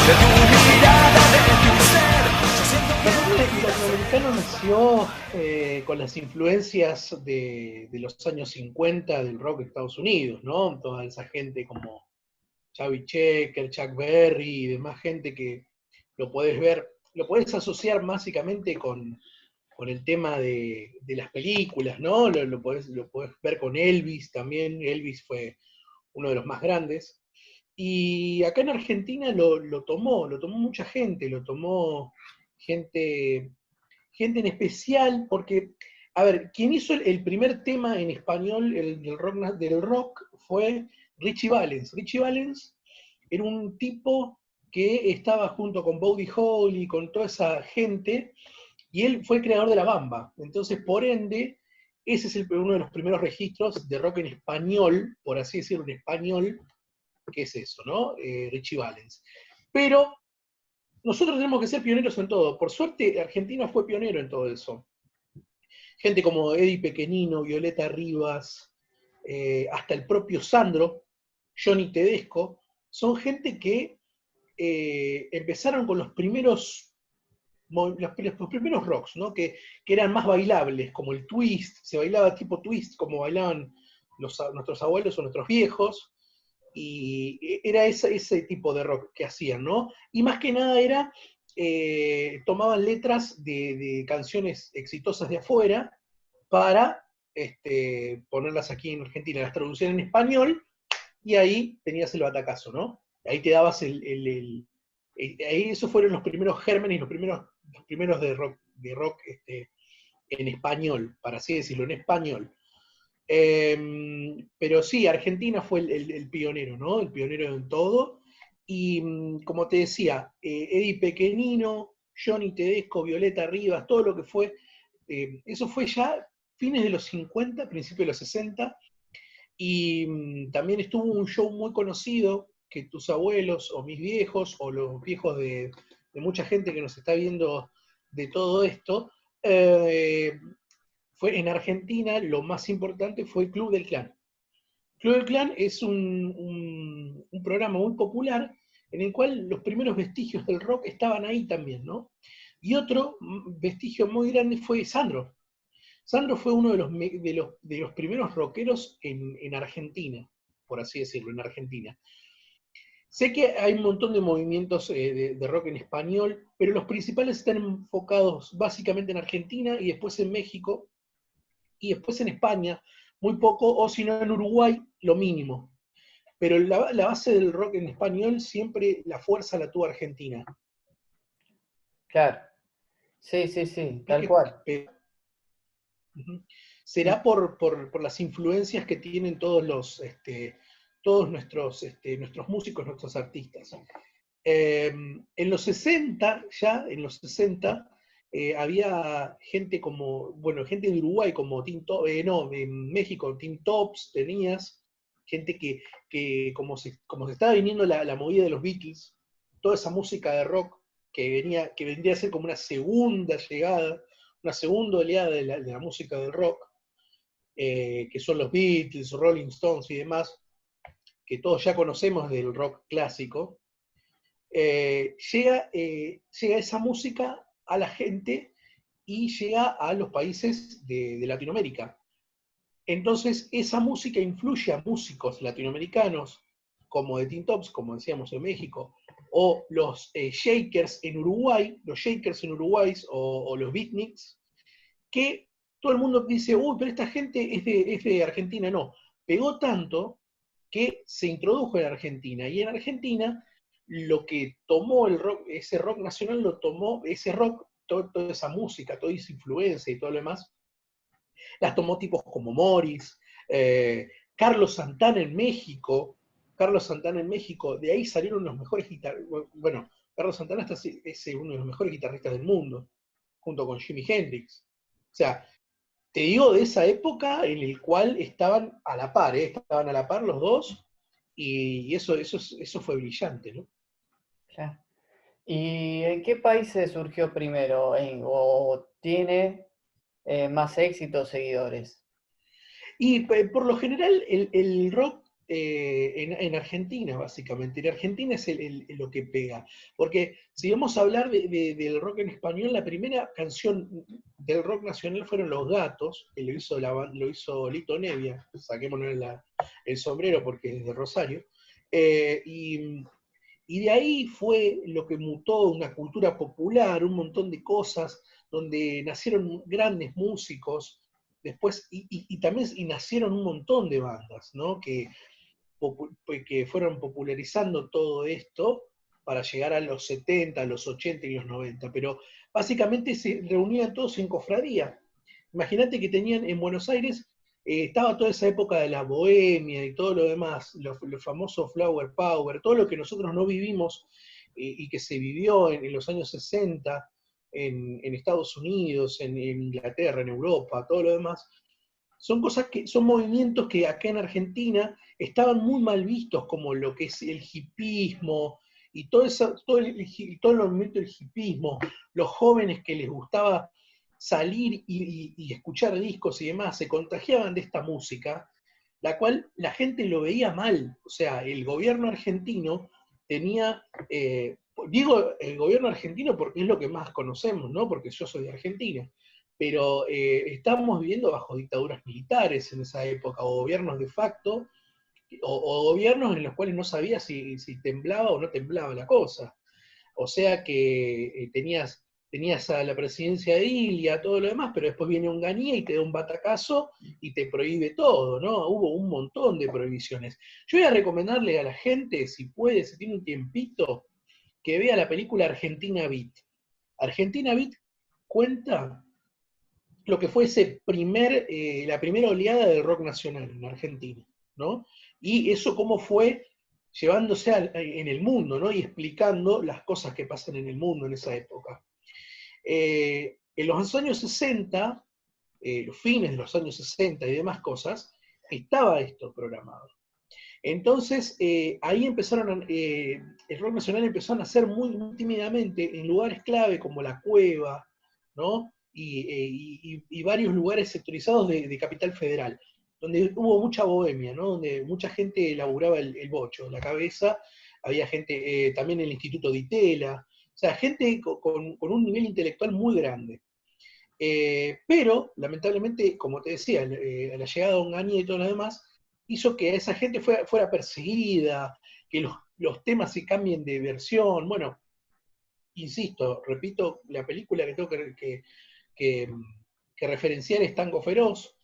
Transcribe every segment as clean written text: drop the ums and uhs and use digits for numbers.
El latinoamericano nació con las influencias de los años 50 del rock de Estados Unidos, ¿no? Toda esa gente como Chubby Checker, Chuck Berry y demás gente que lo podés ver, lo podés asociar básicamente con el tema de las películas, ¿no? Lo podés ver con Elvis también. Elvis fue uno de los más grandes. Y acá en Argentina lo tomó mucha gente, lo tomó gente, gente en especial, porque, a ver, quien hizo el primer tema en español del rock fue Richie Valens. Richie Valens era un tipo que estaba junto con Buddy Holly, con toda esa gente, y él fue el creador de la bamba. Entonces, por ende, ese es uno de los primeros registros de rock en español, por así decirlo, en español, que es eso, ¿no? Richie Valens. Pero nosotros tenemos que ser pioneros en todo. Por suerte, Argentina fue pionero en todo eso. Gente como Eddie Pequenino, Violeta Rivas, hasta el propio Sandro, Johnny Tedesco, son gente que empezaron con los primeros rocks, ¿no? Que eran más bailables, como el twist, se bailaba tipo twist, como bailaban nuestros abuelos o nuestros viejos, y era ese tipo de rock que hacían, ¿no? Y más que nada tomaban letras de canciones exitosas de afuera para ponerlas aquí en Argentina, las traducían en español, y ahí tenías el batacazo, ¿no? Ahí te dabas ahí esos fueron los primeros gérmenes, los primeros de rock en español, para así decirlo, en español. Pero sí, Argentina fue el pionero, ¿no? El pionero en todo. Y como te decía, Eddie Pequenino, Johnny Tedesco, Violeta Rivas, todo lo que fue, eso fue ya fines de los 50, principios de los 60. Y también estuvo un show muy conocido que tus abuelos o mis viejos o los viejos de mucha gente que nos está viendo de todo esto, eh, fue en Argentina. Lo más importante fue el Club del Clan. Club del Clan es un programa muy popular en el cual los primeros vestigios del rock estaban ahí también, ¿no? Y otro vestigio muy grande fue Sandro. Sandro fue uno de los primeros rockeros en Argentina, por así decirlo, en Argentina. Sé que hay un montón de movimientos de rock en español, pero los principales están enfocados básicamente en Argentina y después en México y después en España, muy poco, o si no en Uruguay, lo mínimo. Pero la base del rock en español siempre la fuerza la tuvo Argentina. Claro. Sí, sí, sí, Es tal que, cual. será por las influencias que tienen todos nuestros músicos, nuestros artistas. En los 60, ya en los 60, había gente gente de Uruguay como no, en México, Tim Tops, tenías gente que como se estaba viniendo la movida de los Beatles, toda esa música de rock que vendría a ser como una segunda llegada, una segunda oleada de la música del rock, que son los Beatles, Rolling Stones y demás, que todos ya conocemos del rock clásico. Llega esa música a la gente y llega a los países de Latinoamérica. Entonces, esa música influye a músicos latinoamericanos, como de Teen Tops, como decíamos en México, o los Shakers en Uruguay, o los Beatniks, que todo el mundo dice, uy, pero esta gente es de Argentina. No, pegó tanto que se introdujo en Argentina, y en Argentina lo que tomó el rock, ese rock nacional lo tomó, ese rock, toda esa música, toda esa influencia y todo lo demás, las tomó tipos como Morris, Carlos Santana en México. Carlos Santana en México, de ahí salieron los mejores guitarristas. Bueno, Carlos Santana es uno de los mejores guitarristas del mundo, junto con Jimi Hendrix. O sea, te digo de esa época en el cual estaban a la par, estaban a la par los dos, y eso fue brillante, ¿no? Claro. ¿Y en qué países surgió primero o tiene más éxito seguidores? Y por lo general el rock en Argentina, básicamente. En Argentina es lo que pega. Porque si vamos a hablar del rock en español, la primera canción del rock nacional fueron Los Gatos, que lo hizo Lito Nevia, saquémonos el sombrero porque es de Rosario. Eh, y, y de ahí fue lo que mutó una cultura popular, un montón de cosas, donde nacieron grandes músicos, después, y también y nacieron un montón de bandas, ¿no? Que fueron popularizando todo esto para llegar a los 70, a los 80 y los 90, pero básicamente se reunían todos en cofradía. Imagínate que tenían en Buenos Aires, estaba toda esa época de la bohemia y todo lo demás, los famosos Flower Power, todo lo que nosotros no vivimos y que se vivió en los años 60 en Estados Unidos, en Inglaterra, en Europa, todo lo demás, son cosas que, son movimientos que acá en Argentina estaban muy mal vistos, como lo que es el hipismo y todo el movimiento del hipismo, los jóvenes que les gustaba salir y escuchar discos y demás, se contagiaban de esta música, la cual la gente lo veía mal. O sea, el gobierno argentino tenía, digo el gobierno argentino porque es lo que más conocemos, ¿no? Porque yo soy de Argentina, pero estábamos viviendo bajo dictaduras militares en esa época, o gobiernos de facto, o gobiernos en los cuales no sabía si temblaba o no temblaba la cosa. O sea que tenías a la presidencia de Ilia, todo lo demás, pero después viene Onganía y te da un batacazo y te prohíbe todo, ¿no? Hubo un montón de prohibiciones. Yo voy a recomendarle a la gente, si puede, si tiene un tiempito, que vea la película Argentina Beat. Argentina Beat cuenta lo que fue la primera oleada del rock nacional en Argentina, ¿no? Y eso cómo fue llevándose en el mundo, ¿no? Y explicando las cosas que pasan en el mundo en esa época. En los años 60, los fines de los años 60 y demás cosas, estaba esto programado. Entonces, ahí el rock nacional empezó a nacer muy, muy tímidamente en lugares clave como La Cueva, ¿no? Y varios lugares sectorizados de Capital Federal, donde hubo mucha bohemia, ¿no? Donde mucha gente elaboraba el bocho, la cabeza, había gente, también en el Instituto de Itela, o sea, gente con un nivel intelectual muy grande. Pero, lamentablemente, como te decía, la llegada de Onganía y todo lo demás, hizo que esa gente fuera perseguida, que los temas se cambien de versión. Bueno, insisto, repito, la película que tengo que, que referenciar es Tango Feroz,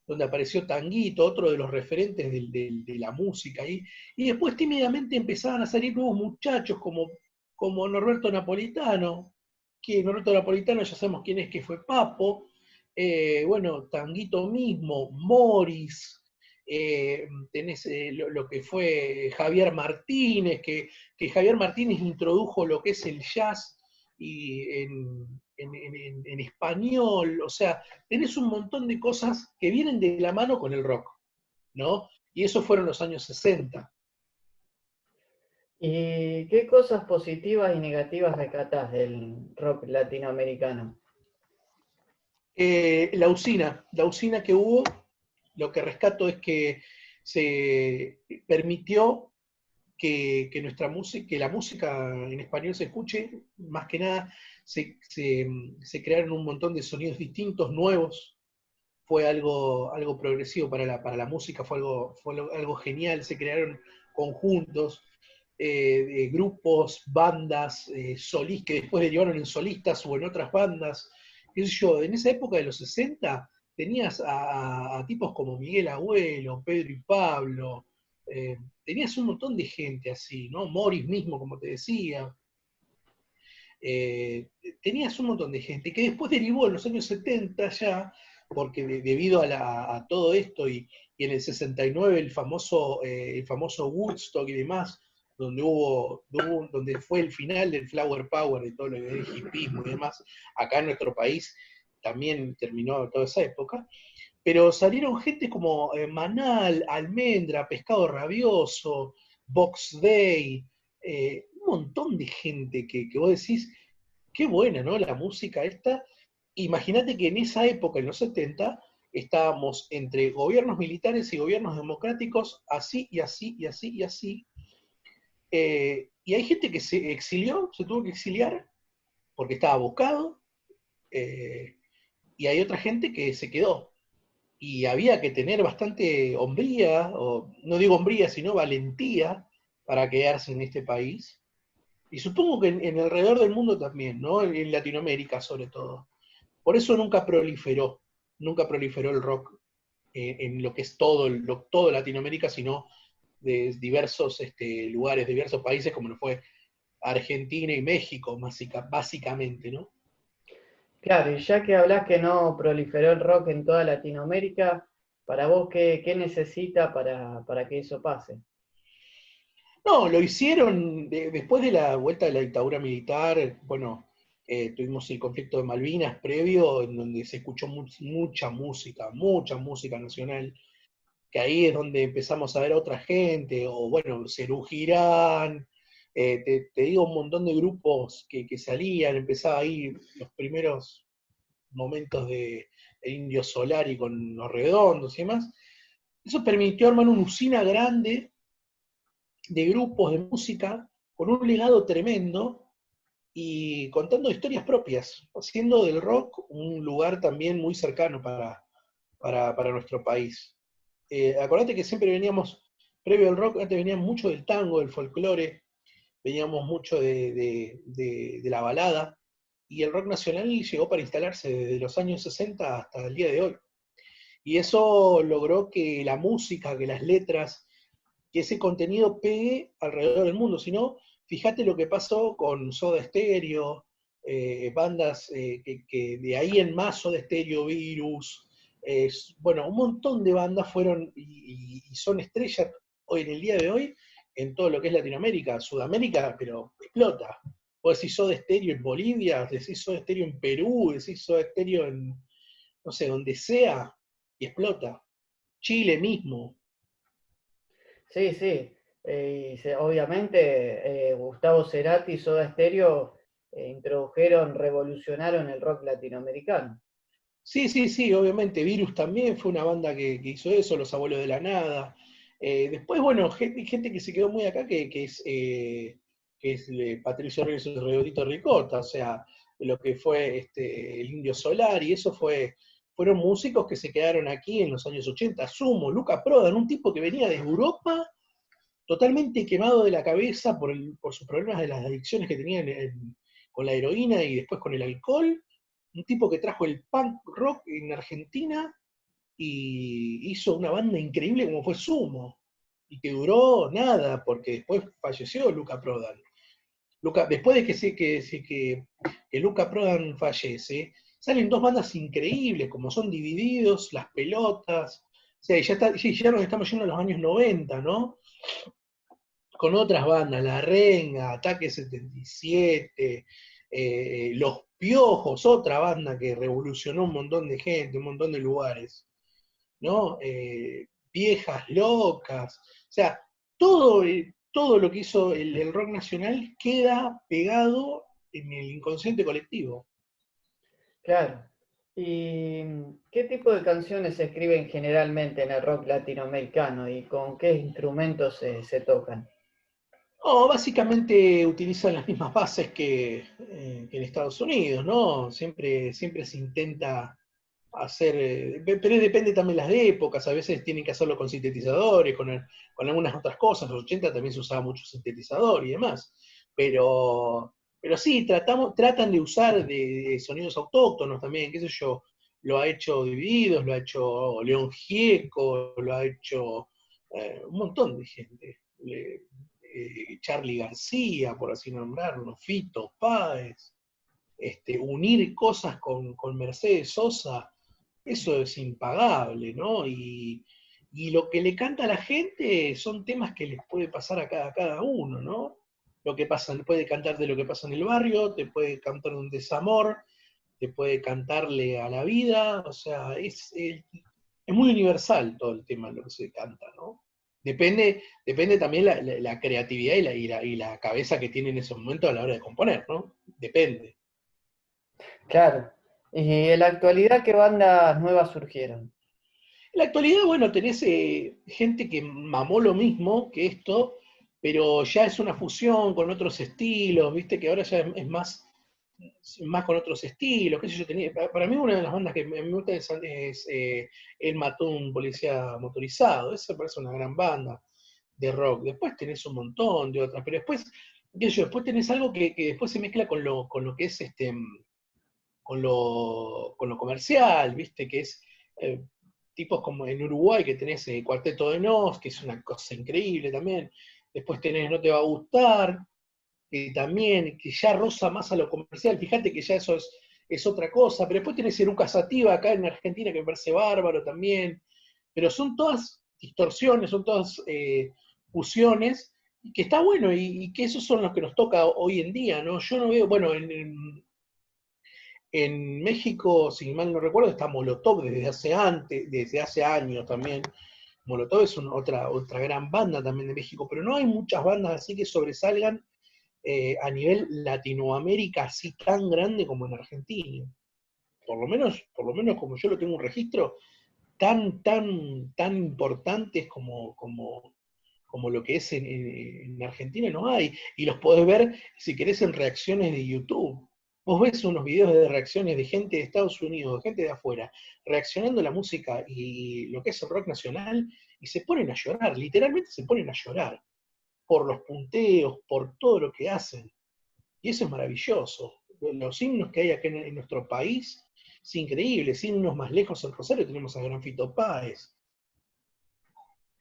donde apareció Tanguito, otro de los referentes de la música ahí, y después tímidamente empezaban a salir nuevos muchachos como Norberto Napolitano, que Norberto Napolitano ya sabemos quién es, que fue Papo, bueno, Tanguito mismo, Morris, tenés lo que fue Javier Martínez, que Javier Martínez introdujo lo que es el jazz y en español, o sea, tenés un montón de cosas que vienen de la mano con el rock, ¿no? Y eso fueron los años 60. ¿Y qué cosas positivas y negativas rescatás del rock latinoamericano? La usina que hubo, lo que rescato es que se permitió que nuestra música, que la música en español se escuche, más que nada se crearon un montón de sonidos distintos, nuevos, fue algo progresivo para la música, fue algo genial, se crearon conjuntos, grupos, bandas, que después derivaron en solistas o en otras bandas. Qué sé yo, en esa época de los 60 tenías a tipos como Miguel Abuelo, Pedro y Pablo, tenías un montón de gente así, ¿no? Morris mismo, como te decía. Eh, Tenías un montón de gente que después derivó en los años 70 ya, porque debido a todo esto y en el 69 el famoso Woodstock y demás, donde fue el final del Flower Power, de todo lo que es hipismo y demás, acá en nuestro país también terminó toda esa época, pero salieron gente como Manal, Almendra, Pescado Rabioso, Box Day, un montón de gente que vos decís, qué buena, ¿no? La música esta. Imagínate que en esa época, en los 70, estábamos entre gobiernos militares y gobiernos democráticos, así y así y así y así. Y hay gente que se exilió, se tuvo que exiliar porque estaba buscado, eh, y hay otra gente que se quedó. Y había que tener bastante hombría, o no digo hombría, sino valentía para quedarse en este país. Y supongo que en alrededor del mundo también, ¿no? En Latinoamérica sobre todo. Por eso nunca proliferó el rock en lo que es todo Latinoamérica, sino de diversos lugares, de diversos países, como lo fue Argentina y México, básicamente, ¿no? Claro, y ya que hablas que no proliferó el rock en toda Latinoamérica, para vos, ¿qué necesita para que eso pase? No, lo hicieron después de la vuelta de la dictadura militar. Bueno, tuvimos el conflicto de Malvinas previo, en donde se escuchó mucha música nacional, que ahí es donde empezamos a ver a otra gente, o bueno, Serú Girán, te digo un montón de grupos que salían, empezaba ahí los primeros momentos de Indio Solari con Los Redondos y demás. Eso permitió armar una usina grande de grupos de música con un legado tremendo y contando historias propias, haciendo del rock un lugar también muy cercano para nuestro país. Acordate que siempre veníamos, previo al rock, antes veníamos mucho del tango, del folclore, veníamos mucho de la balada, y el rock nacional llegó para instalarse desde los años 60 hasta el día de hoy. Y eso logró que la música, que las letras, que ese contenido pegue alrededor del mundo. Si no, fíjate lo que pasó con Soda Stereo, bandas que de ahí en más, Soda Stereo, Virus, bueno, un montón de bandas fueron y son estrellas hoy en el día de hoy en todo lo que es Latinoamérica, Sudamérica, pero explota. Vos decís Soda Stereo en Bolivia, decís Soda Stereo en Perú, decís Soda Stereo en, no sé, donde sea, y explota. Chile mismo. Sí, sí. Obviamente Gustavo Cerati y Soda Stereo introdujeron, revolucionaron el rock latinoamericano. Sí, sí, sí, obviamente. Virus también fue una banda que hizo eso, Los Abuelos de la Nada. Después, bueno, gente que se quedó muy acá, que es Patricio Reyes y Rodito Ricota, o sea, lo que fue el Indio Solar, y eso fueron músicos que se quedaron aquí en los años 80. Sumo, Luca Prodan, un tipo que venía de Europa totalmente quemado de la cabeza por sus problemas de las adicciones que tenía con la heroína y después con el alcohol, un tipo que trajo el punk rock en Argentina y hizo una banda increíble como fue Sumo, y que duró nada, porque después falleció Luca Prodan. Después de que Luca Prodan fallece, salen dos bandas increíbles, como son Divididos, Las Pelotas, o sea, ya nos estamos yendo a los años 90, ¿no? Con otras bandas, La Renga, Ataque 77, Los Piojos, otra banda que revolucionó un montón de gente, un montón de lugares, ¿no? Viejas Locas, o sea, todo lo que hizo el rock nacional queda pegado en el inconsciente colectivo. Claro. ¿Y qué tipo de canciones se escriben generalmente en el rock latinoamericano y con qué instrumentos se tocan? No, básicamente utilizan las mismas bases que en Estados Unidos, ¿no? Siempre se intenta hacer, pero depende también las épocas, a veces tienen que hacerlo con sintetizadores, con algunas otras cosas, en los 80 también se usaba mucho sintetizador y demás, pero sí, tratan de usar de sonidos autóctonos también, qué sé yo, lo ha hecho Divididos, lo ha hecho León Gieco, lo ha hecho un montón de gente. Charly García, por así nombrarlo, Fito Páez, unir cosas con Mercedes Sosa, eso es impagable, ¿no? Y lo que le canta a la gente son temas que les puede pasar a cada uno, ¿no? Lo que pasa, puede cantar de lo que pasa en el barrio, te puede cantar un desamor, te puede cantarle a la vida, o sea, es muy universal todo el tema de lo que se canta, ¿no? Depende también la creatividad y la cabeza que tiene en ese momento a la hora de componer, ¿no? Depende. Claro. ¿Y en la actualidad qué bandas nuevas surgieron? En la actualidad, bueno, tenés gente que mamó lo mismo que esto, pero ya es una fusión con otros estilos, viste, que ahora ya es más con otros estilos, qué sé yo, para mí una de las bandas que me gusta es El Mató a un Policía Motorizado, esa me parece una gran banda de rock. Después tenés un montón de otras, pero después, qué sé yo, después tenés algo que después se mezcla con lo que es con lo comercial, ¿viste? Que es eh, tipos como en Uruguay, que tenés Cuarteto de Nos, que es una cosa increíble también. Después tenés No Te Va a Gustar, que también, que ya roza más a lo comercial. Fíjate que ya eso es otra cosa. Pero después tenés Eruca Sativa acá en Argentina, que me parece bárbaro también. Pero son todas distorsiones, son todas fusiones, y que está bueno, y que esos son los que nos toca hoy en día, ¿no? Yo no veo, bueno, en México, si mal no recuerdo, está Molotov desde hace años también. Molotov es otra gran banda también de México, pero no hay muchas bandas así que sobresalgan a nivel Latinoamérica así tan grande como en Argentina. Por lo menos como yo lo tengo un registro, tan importantes como lo que es en Argentina no hay. Y los podés ver, si querés, en reacciones de YouTube. Vos ves unos videos de reacciones de gente de Estados Unidos, de gente de afuera, reaccionando a la música y lo que es el rock nacional, y se ponen a llorar, literalmente se ponen a llorar, por los punteos, por todo lo que hacen. Y eso es maravilloso. Los himnos que hay acá en nuestro país, es increíble. Himnos más lejos en Rosario tenemos a Gran Fito Páez,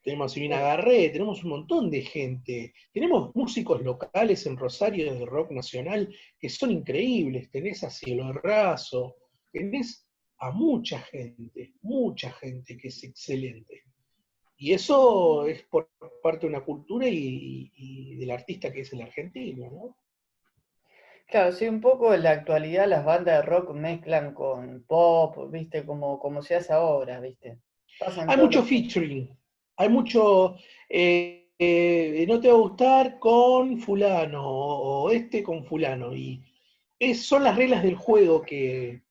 tenemos a Silvina Sí. Garré, tenemos un montón de gente. Tenemos músicos locales en Rosario de rock nacional que son increíbles. Tenés a Cielo Raso, tenés a mucha gente que es excelente. Y eso es por parte de una cultura y del artista que es el argentino, ¿no? Claro, sí, un poco en la actualidad las bandas de rock mezclan con pop, ¿viste? Como se hace ahora, ¿viste? Pasa en Hay todos mucho los géneros. featuring, hay mucho, no te va a gustar con fulano, o este con fulano, y son las reglas del juego que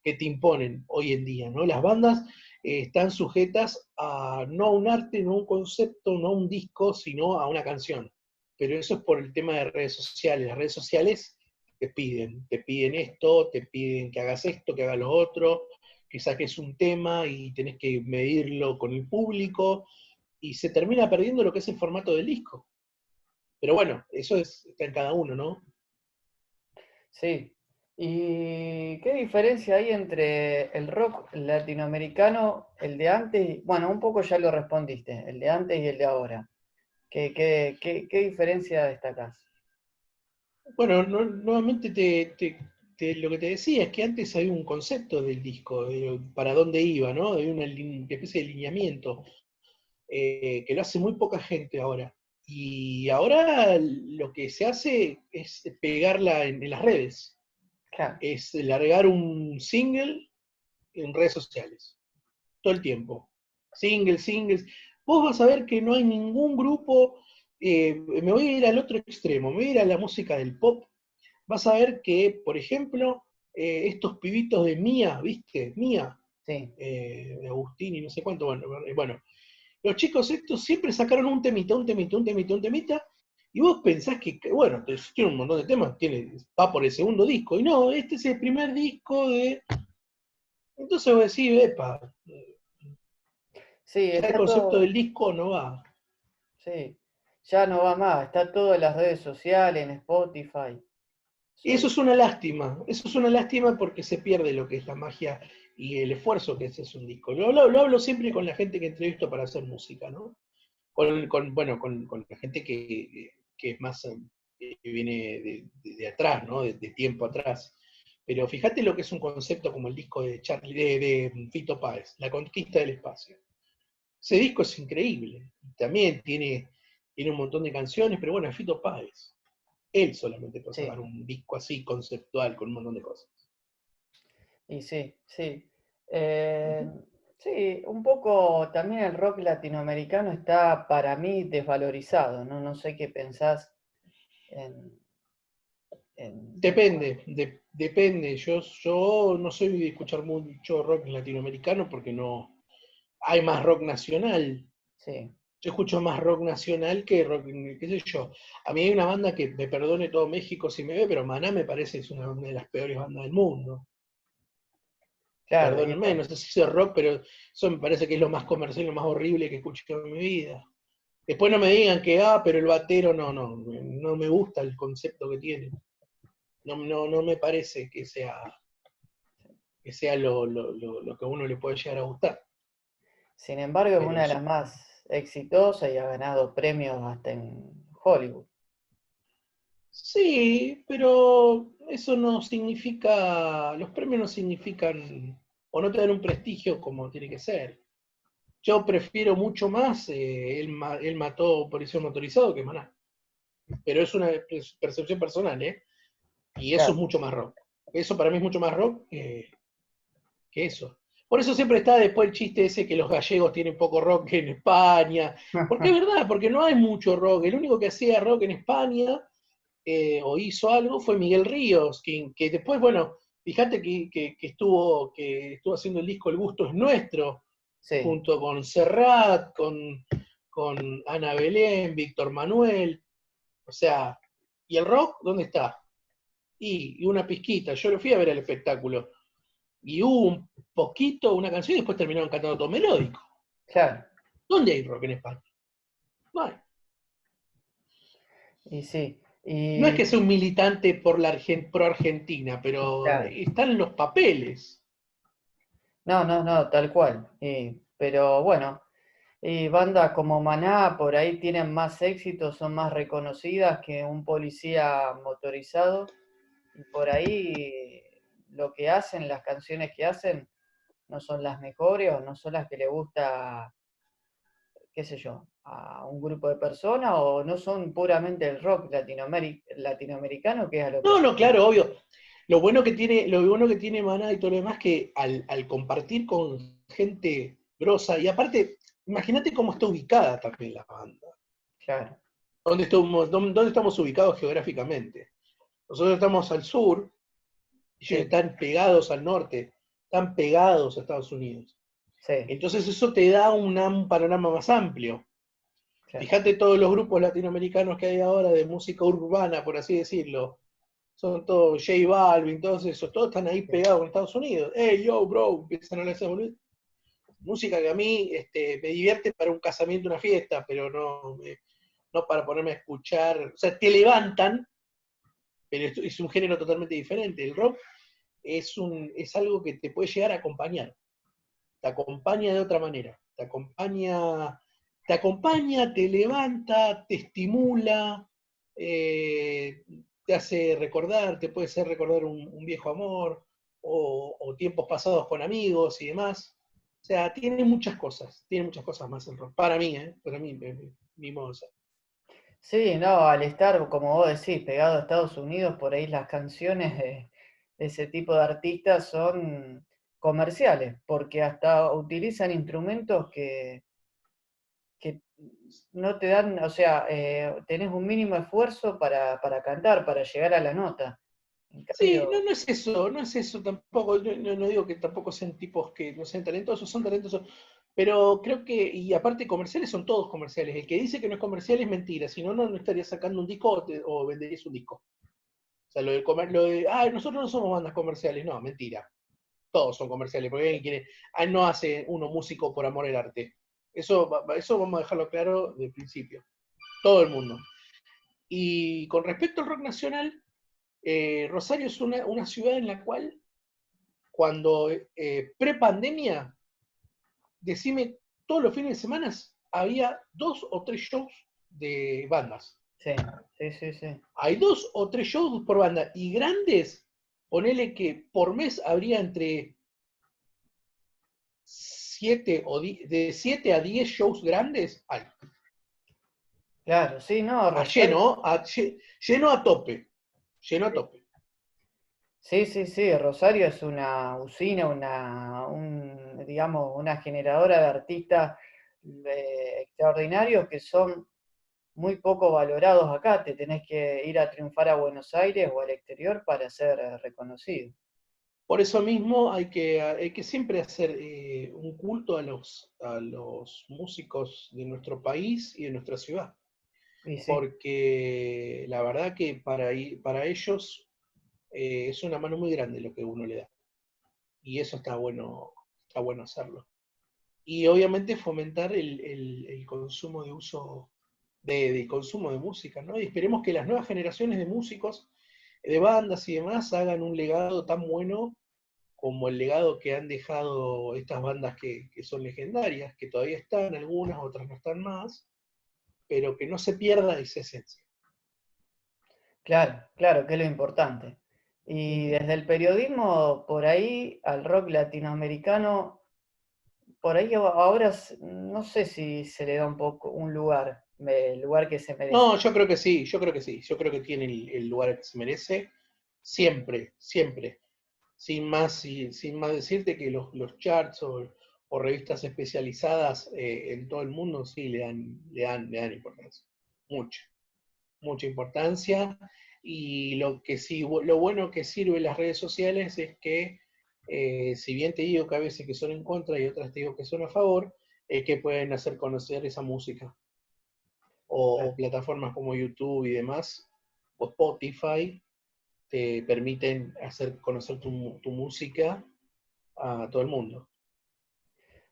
te imponen hoy en día, ¿no? Las bandas están sujetas no a un arte, no a un concepto, no a un disco, sino a una canción. Pero eso es por el tema de redes sociales. Las redes sociales te piden esto, te piden que hagas esto, que hagas lo otro, que saques un tema y tenés que medirlo con el público, y se termina perdiendo lo que es el formato del disco. Pero bueno, eso está en cada uno, ¿no? Sí. ¿Y qué diferencia hay entre el rock latinoamericano, el de antes? Bueno, un poco ya lo respondiste, el de antes y el de ahora. ¿Qué diferencia destacás? Bueno, nuevamente lo que te decía es que antes había un concepto del disco, de para dónde iba, ¿no? Había una especie de lineamiento, que lo hace muy poca gente ahora. Y ahora lo que se hace es pegarla en las redes, Claro, es largar un single en redes sociales, todo el tiempo. Singles. Vos vas a ver que no hay ningún grupo, me voy a ir al otro extremo, me voy a ir a la música del pop. Vas a ver que, por ejemplo, estos pibitos de Mía, ¿viste? Mía, sí. de Agustín y no sé cuánto, bueno, los chicos estos siempre sacaron un temita, un temita, y vos pensás que, bueno, tiene un montón de temas, va por el segundo disco, y no, este es el primer disco de... Entonces vos decís, epa, Sí, ya el está concepto del todo, disco no va. sí. Ya no va más, está todo en las redes sociales, en Spotify. Eso Sí, es una lástima, eso es una lástima porque se pierde lo que es la magia y el esfuerzo que es un disco. Lo hablo siempre con la gente que entrevisto para hacer música, ¿no? Bueno, con la gente que es más, que viene de atrás, ¿no? De tiempo atrás. Pero fíjate lo que es un concepto como el disco de Charlie, de Fito Páez, La Conquista del Espacio. Ese disco es increíble. También tiene un montón de canciones, pero bueno, es Fito Páez. Él solamente puede sacar sí, un disco así conceptual con un montón de cosas. y sí, sí. Eh, sí, un poco también el rock latinoamericano está para mí desvalorizado, ¿no? No sé qué pensás en, Depende, depende. Yo no soy de escuchar mucho rock latinoamericano porque no. hay más rock nacional. Sí, Yo escucho más rock nacional que rock, qué sé yo. A mí hay una banda que me perdone todo México si me ve, pero Maná me parece es una de las peores bandas del mundo. claro, y Perdónenme, no sé si es rock, pero eso me parece que es lo más comercial, lo más horrible que he escuchado en mi vida. Después no me digan que, pero el batero, no me gusta el concepto que tiene. No me parece que sea lo que a uno le puede llegar a gustar. sin embargo es Pero una de las más exitosas y ha ganado premios hasta en Hollywood. sí, pero eso no significa, los premios no significan, o no te dan un prestigio como tiene que ser. Yo prefiero mucho más, él mató policía motorizado que Maná. Pero es una percepción personal, ¿eh? Y eso es Claro. mucho más rock. Eso para mí es mucho más rock que eso. Por eso siempre está después el chiste ese que los gallegos tienen poco rock en España. Porque es verdad, porque no hay mucho rock. El único que hacía rock en España o hizo algo fue Miguel Ríos, que después, bueno, fíjate que estuvo haciendo el disco El Gusto es Nuestro, Sí, junto con Serrat, con Ana Belén, Víctor Manuel. O sea, ¿y el rock dónde está? Y una pizquita. Yo lo fui a ver el espectáculo. Y hubo un poquito, una canción, y después terminaron cantando todo melódico. claro. ¿Dónde hay rock en España? No hay. Y sí, No es que sea y un militante pro Argentina, pero claro. están en los papeles. No, no, no, tal cual. Pero bueno, y bandas como Maná por ahí tienen más éxito, son más reconocidas que un policía motorizado. Y por ahí lo que hacen, las canciones que hacen, no son las mejores o no son las que le gusta, qué sé yo, a un grupo de personas o no son puramente el rock latinoamericano, que es a lo que No, se no, dedica. claro, obvio. Lo bueno que tiene Maná y todo lo demás que al compartir con gente grosa, y aparte, imagínate cómo está ubicada también la banda. Claro, ¿Dónde estamos ubicados geográficamente? Nosotros estamos al sur, ellos sí, están pegados al norte, están pegados a Estados Unidos. sí, Entonces eso te da un panorama más amplio. claro, Fíjate todos los grupos latinoamericanos que hay ahora de música urbana, por así decirlo. Son todos J Balvin, todos esos, todos están ahí sí, pegados con Estados Unidos. Hey, yo, bro, empiezan a hablar esa música que a mí me divierte para un casamiento, una fiesta, pero no para ponerme a escuchar. O sea, te levantan, pero es un género totalmente diferente. El rock es algo que te puede llegar a acompañar. Te acompaña de otra manera. Te acompaña, te levanta, te estimula, eh, te hace recordar, te puede hacer recordar un viejo amor o tiempos pasados con amigos y demás. O sea, tiene muchas cosas más el rock. Para mí, mi modo de ser. sí, no, al estar, como vos decís, pegado a Estados Unidos, por ahí las canciones de ese tipo de artistas son comerciales, porque hasta utilizan instrumentos que no te dan, o sea, tenés un mínimo esfuerzo para cantar, para llegar a la nota. En Sí, no, cambio, no es eso tampoco. No digo que tampoco sean tipos que no sean talentosos, son talentosos. Pero creo que, y aparte comerciales son todos comerciales. El que dice que no es comercial es mentira, si no, no estaría sacando un disco o venderías un disco. O sea, nosotros no somos bandas comerciales, no, mentira. Todos son comerciales, porque alguien quiere, no hace uno músico por amor al arte. Eso vamos a dejarlo claro desde el principio. Todo el mundo. Y con respecto al rock nacional, Rosario es una ciudad en la cual, cuando pre-pandemia, decime, todos los fines de semana había 2 o 3 shows de bandas. sí, sí, sí, sí. Hay 2 o 3 shows por banda. Y grandes, ponele que por mes habría entre 7 a 10 shows grandes. Claro, sí, no, A Rosario. lleno, lleno a tope. Lleno a tope. Sí, sí, sí, Rosario es una usina, digamos, una generadora de artistas extraordinarios que son muy poco valorados acá. Te tenés que ir a triunfar a Buenos Aires o al exterior para ser reconocido. Por eso mismo hay que siempre hacer un culto a los músicos de nuestro país y de nuestra ciudad, Y sí, porque la verdad que para ellos es una mano muy grande lo que uno le da, y eso está bueno hacerlo. Y obviamente fomentar el consumo de uso, de consumo de música, ¿no? Y esperemos que las nuevas generaciones de músicos, de bandas y demás, hagan un legado tan bueno como el legado que han dejado estas bandas que son legendarias, que todavía están algunas, otras no están más, pero que no se pierda esa esencia. claro, claro, que es lo importante. Y Ujú. desde el periodismo, por ahí, al rock latinoamericano, por ahí ahora no sé si se le da un poco un lugar, el lugar que se merece. No, yo creo que sí, yo creo que sí, yo creo que tiene el lugar que se merece, siempre, siempre. Sin más decirte que los charts o revistas especializadas en todo el mundo sí le dan importancia. Mucha, mucha importancia. Y lo que sí, lo bueno que sirve las redes sociales es que, si bien te digo que a veces que son en contra y otras te digo que son a favor, es que pueden hacer conocer esa música. O plataformas como YouTube y demás, o Spotify, te permiten hacer conocer tu música a todo el mundo.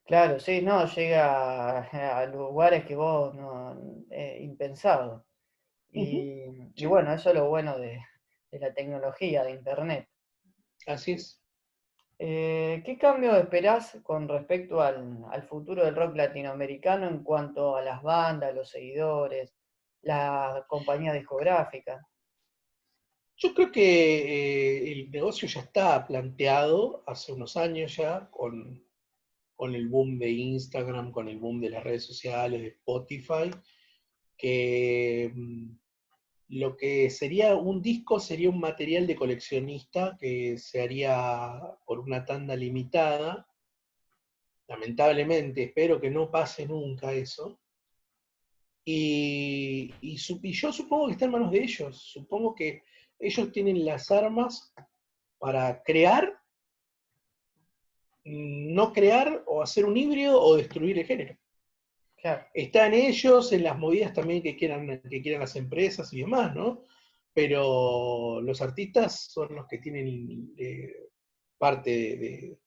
Claro, sí, no, llega a lugares que vos no, impensado. Ujú. Y Sí, bueno, eso es lo bueno de la tecnología, de Internet. así es. ¿Qué cambio esperás con respecto al futuro del rock latinoamericano en cuanto a las bandas, los seguidores, la compañía discográfica? Yo creo que el negocio ya está planteado hace unos años ya, con el boom de Instagram, con el boom de las redes sociales, de Spotify, que lo que sería un disco sería un material de coleccionista que se haría por una tanda limitada. Lamentablemente, espero que no pase nunca eso. Y yo supongo que está en manos de ellos. Supongo que ellos tienen las armas para crear, no crear o hacer un híbrido o destruir el género. Claro, Está en ellos, en las movidas también que quieran las empresas y demás, ¿no? Pero los artistas son los que tienen parte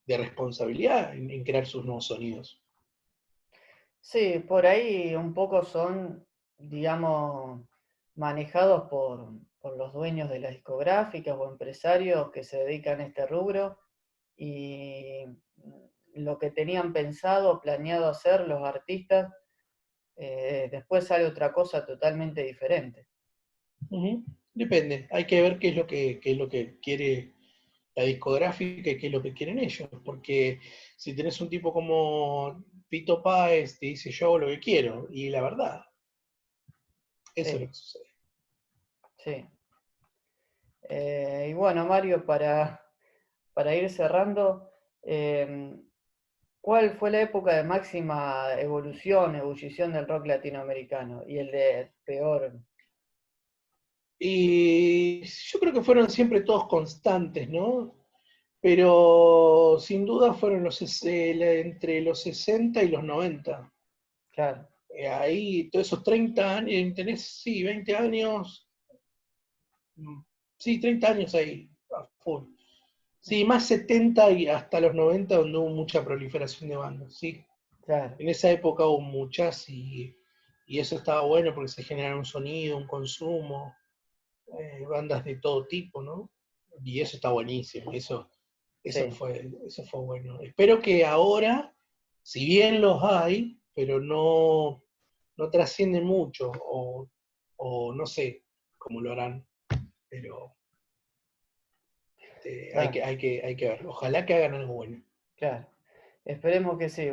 de responsabilidad en crear sus nuevos sonidos. sí, por ahí un poco son, digamos, manejados por los dueños de las discográficas o empresarios que se dedican a este rubro y lo que tenían pensado, planeado hacer los artistas, después sale otra cosa totalmente diferente. Ujú. Depende, hay que ver qué es lo que quiere la discográfica y qué es lo que quieren ellos, porque si tenés un tipo como Pito Páez, te dice yo hago lo que quiero, y la verdad, eso es lo Sí, que sucede. sí. Y bueno, Mario, para ir cerrando, ¿cuál fue la época de máxima evolución, ebullición del rock latinoamericano y el de peor? Y yo creo que fueron siempre todos constantes, ¿no? Pero sin duda fueron entre los 60 y los 90. Claro, Ahí, todos esos 30 años, tenés, sí, 20 años, mm, sí, 30 años ahí, a full. Sí, más 70 y hasta los 90 donde hubo mucha proliferación de bandas, sí. claro, En esa época hubo muchas y eso estaba bueno porque se generaba un sonido, un consumo, bandas de todo tipo, ¿no? Y eso está buenísimo, sí. eso fue bueno. Espero que ahora, si bien los hay, pero no trascienden mucho o no sé cómo lo harán, pero Claro, hay que ver. Ojalá que hagan algo bueno. claro. Esperemos que sí.